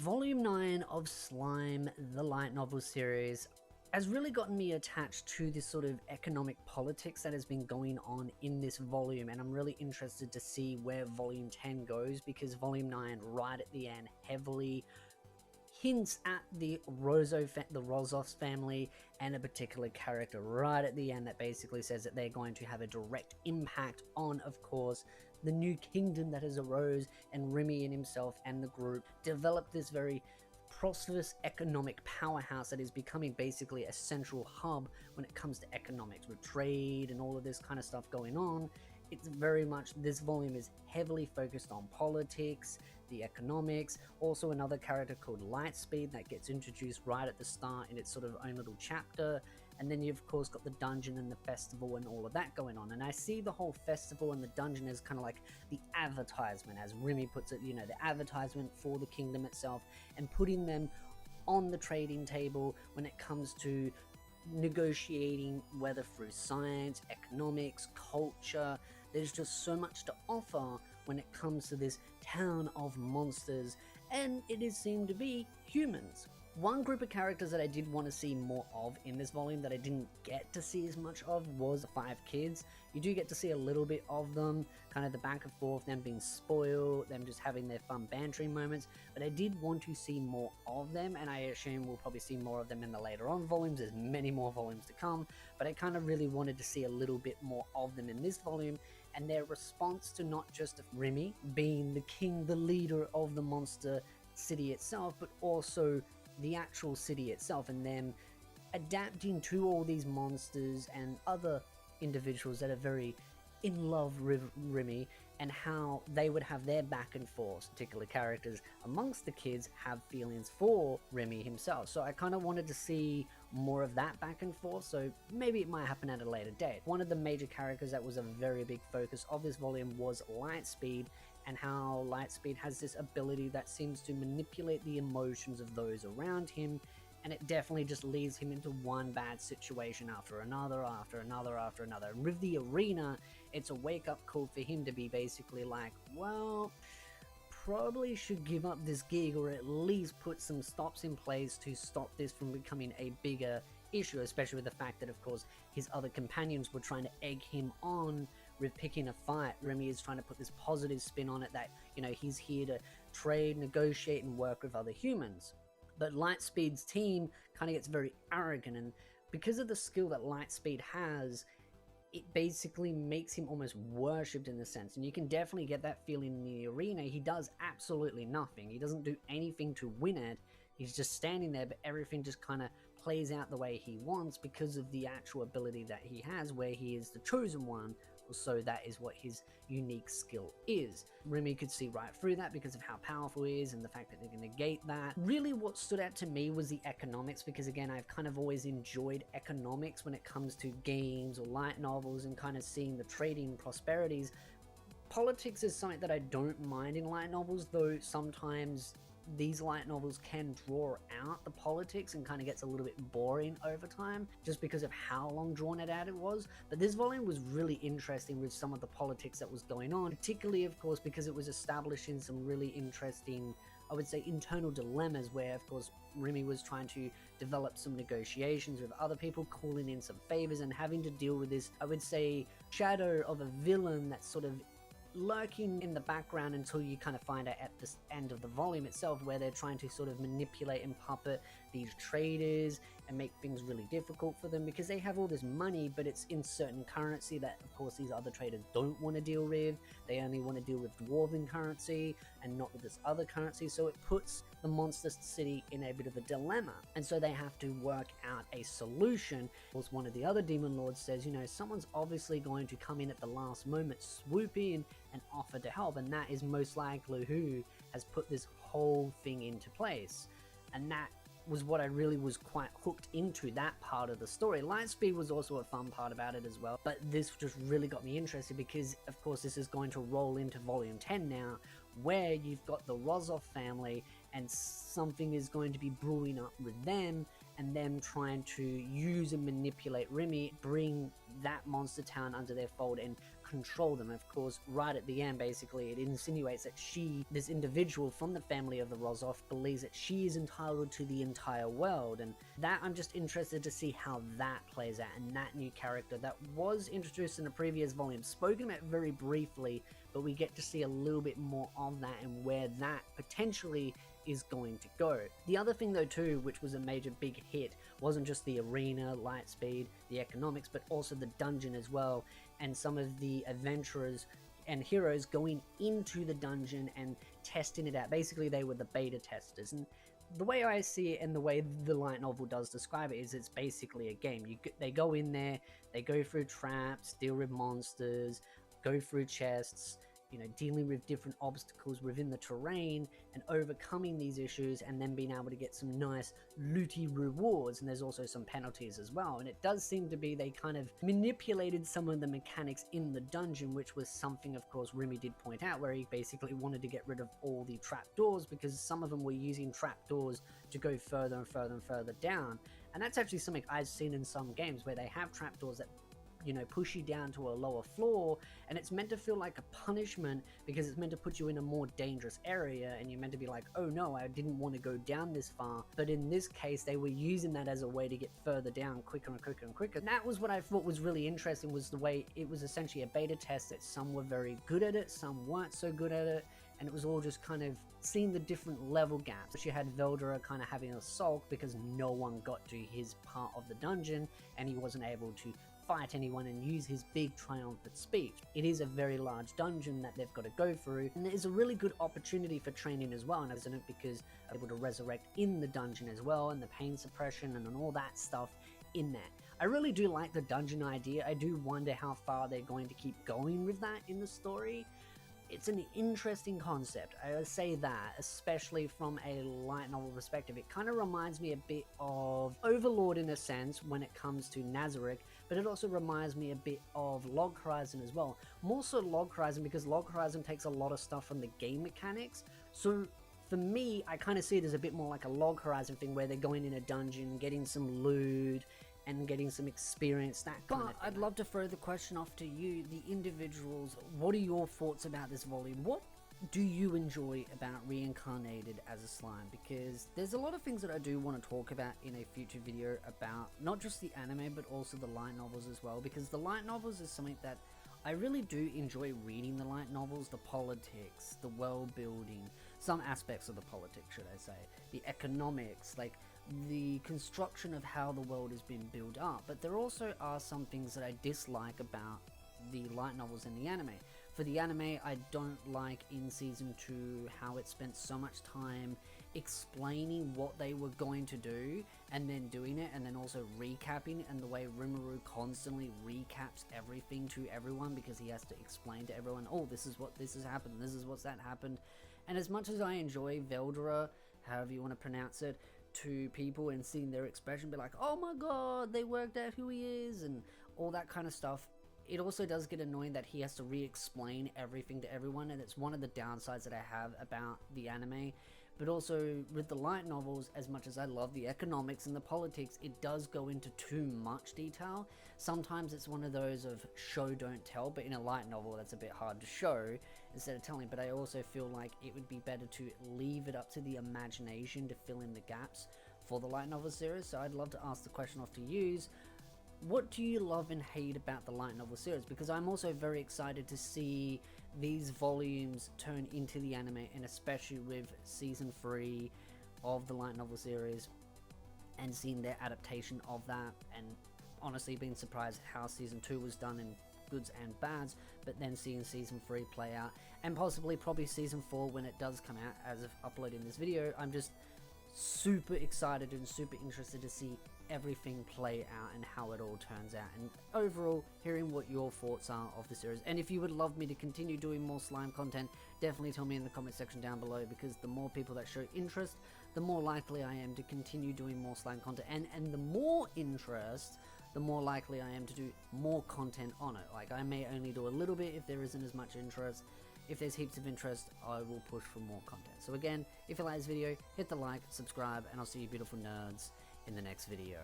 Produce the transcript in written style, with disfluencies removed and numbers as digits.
Volume 9 of Slime, the light novel series, has really gotten me attached to this sort of economic politics that has been going on in this volume, and I'm really interested to see where Volume 10 goes, because Volume 9, right at the end, heavily hints at the Rozovs family and a particular character right at the end that basically says that they're going to have a direct impact on, of course, the new kingdom that has arose, and Remy and himself and the group develop this very prosperous economic powerhouse that is becoming basically a central hub when it comes to economics, with trade and all of this kind of stuff going on. It's very much, this volume is heavily focused on politics, the economics, also another character called Lightspeed that gets introduced right at the start in its sort of own little chapter, and then you've of course got the dungeon and the festival and all of that going on. And I see the whole festival and the dungeon as kind of like the advertisement, as Remy puts it, you know, the advertisement for the kingdom itself, and putting them on the trading table when it comes to negotiating, whether through science, economics, culture. There's just so much to offer when it comes to this town of monsters, and it is seen to be humans. One group of characters that I did want to see more of in this volume that I didn't get to see as much of was the 5 kids. You do get to see a little bit of them, kind of the back and forth, them being spoiled, them just having their fun bantering moments, but I did want to see more of them, and I assume we'll probably see more of them in the later on volumes. There's many more volumes to come, but I kind of really wanted to see a little bit more of them in this volume, and their response to not just Remy being the king, the leader of the monster city itself, but also the actual city itself, and them adapting to all these monsters and other individuals that are very in love with Remy, and how they would have their back and forth. Particular characters amongst the kids have feelings for Remy himself, so I kind of wanted to see more of that back and forth, so maybe it might happen at a later date. One of the major characters that was a very big focus of this volume was Lightspeed, and how Lightspeed has this ability that seems to manipulate the emotions of those around him, and it definitely just leads him into one bad situation after another, after another, after another. And with the arena, it's a wake-up call for him to be basically like, well, probably should give up this gig, or at least put some stops in place to stop this from becoming a bigger issue, especially with the fact that, of course, his other companions were trying to egg him on with picking a fight. Remy is trying to put this positive spin on it that, you know, he's here to trade, negotiate, and work with other humans. But Lightspeed's team kind of gets very arrogant, and because of the skill that Lightspeed has, it basically makes him almost worshipped in a sense, and you can definitely get that feeling in the arena. He does absolutely nothing. He doesn't do anything to win it. He's just standing there, but everything just kind of plays out the way he wants because of the actual ability that he has, where he is the chosen one, so that is what his unique skill is. Remy could see right through that because of how powerful he is and the fact that they can negate that. Really what stood out to me was the economics, because again, I've kind of always enjoyed economics when it comes to games or light novels and kind of seeing the trading prosperities. Politics is something that I don't mind in light novels, though sometimes these light novels can draw out the politics and kind of gets a little bit boring over time just because of how long drawn it out it was. But this volume was really interesting with some of the politics that was going on, particularly of course because it was establishing some really interesting, I would say, internal dilemmas, where of course Remy was trying to develop some negotiations with other people, calling in some favors, and having to deal with this, I would say, shadow of a villain that's sort of lurking in the background until you kind of find out at the end of the volume itself, where they're trying to sort of manipulate and puppet these traders and make things really difficult for them because they have all this money, but it's in certain currency that of course these other traders don't want to deal with. They only want to deal with dwarven currency and not with this other currency, so it puts the monster city in a bit of a dilemma, and so they have to work out a solution. Of course, one of the other demon lords says, you know, someone's obviously going to come in at the last moment, swoop in and offer to help, and that is most likely who has put this whole thing into place. And that was what I really was quite hooked into, that part of the story. Lightspeed was also a fun part about it as well, but this just really got me interested because of course this is going to roll into volume 10 now, where you've got the Rozov family and something is going to be brewing up with them, and them trying to use and manipulate Remy, bring that monster town under their fold, and control them. Of course, right at the end, basically, it insinuates that this individual from the family of the Rozov, believes that she is entitled to the entire world, and that I'm just interested to see how that plays out, and that new character that was introduced in the previous volume, spoken about very briefly, but we get to see a little bit more of that and where that potentially is going to go. The other thing though too, which was a major big hit, wasn't just the arena, light speed, the economics, but also the dungeon as well, and some of the adventurers and heroes going into the dungeon and testing it out. Basically, they were the beta testers, and the way I see it and the way the light novel does describe it is it's basically a game. They go in there, they go through traps, deal with monsters, go through chests, dealing with different obstacles within the terrain and overcoming these issues, and then being able to get some nice looty rewards. And there's also some penalties as well, and it does seem to be they kind of manipulated some of the mechanics in the dungeon, which was something, of course, Remy did point out, where he basically wanted to get rid of all the trapdoors because some of them were using trapdoors to go further and further and further down. And that's actually something I've seen in some games where they have trapdoors that push you down to a lower floor, and it's meant to feel like a punishment because it's meant to put you in a more dangerous area, and you're meant to be like, oh no, I didn't want to go down this far. But in this case, they were using that as a way to get further down quicker and quicker and quicker. And that was what I thought was really interesting, was the way it was essentially a beta test, that some were very good at it, some weren't so good at it, and it was all just kind of seeing the different level gaps. You had Veldora kind of having a sulk because no one got to his part of the dungeon and he wasn't able to fight anyone and use his big triumphant speech. It is a very large dungeon that they've got to go through, and there's a really good opportunity for training as well, and isn't it, because they're able to resurrect in the dungeon as well, and the pain suppression and all that stuff in there. I really do like the dungeon idea. I do wonder how far they're going to keep going with that in the story. It's an interesting concept, I would say that, especially from a light novel perspective. It kind of reminds me a bit of Overlord in a sense when it comes to Nazarick, but it also reminds me a bit of Log Horizon as well. More so Log Horizon, because Log Horizon takes a lot of stuff from the game mechanics. So for me, I kind of see it as a bit more like a Log Horizon thing, where they're going in a dungeon, getting some loot, and getting some experience, that kind of thing. I'd love to throw the question off to you, the individuals. What are your thoughts about this volume? What do you enjoy about Reincarnated as a Slime? Because there's a lot of things that I do want to talk about in a future video about not just the anime, but also the light novels as well, because the light novels is something that I really do enjoy reading. The light novels, the politics, the world building, some aspects of the politics, should I say, the economics, like the construction of how the world has been built up. But there also are some things that I dislike about the light novels and the anime. For the anime, I don't like in season 2 how it spent so much time explaining what they were going to do and then doing it, and then also recapping, and the way Rimuru constantly recaps everything to everyone because he has to explain to everyone, oh, this is happened, this is what's that happened. And as much as I enjoy Veldora, however you want to pronounce it, to people and seeing their expression, be like, oh my god, they worked out who he is and all that kind of stuff, it also does get annoying that he has to re-explain everything to everyone, and it's one of the downsides that I have about the anime. But also with the light novels, as much as I love the economics and the politics, it does go into too much detail. Sometimes it's one of those of show don't tell, but in a light novel that's a bit hard to show instead of telling. But I also feel like it would be better to leave it up to the imagination to fill in the gaps for the light novel series. So I'd love to ask the question off to you: what do you love and hate about the light novel series? Because I'm also very excited to see these volumes turn into the anime, and especially with season 3 of the light novel series and seeing their adaptation of that, and honestly being surprised how season 2 was done in goods and bads, but then seeing season 3 play out, and possibly probably season 4 when it does come out as of uploading this video. I'm just super excited and super interested to see everything play out and how it all turns out, and overall hearing what your thoughts are of the series. And if you would love me to continue doing more slime content, definitely tell me in the comment section down below, because the more people that show interest, the more likely I am to continue doing more slime content, and the more interest, the more likely I am to do more content on it. Like, I may only do a little bit if there isn't as much interest. If there's heaps of interest, I will push for more content. So again, if you like this video, hit the like, subscribe, and I'll see you beautiful nerds in the next video.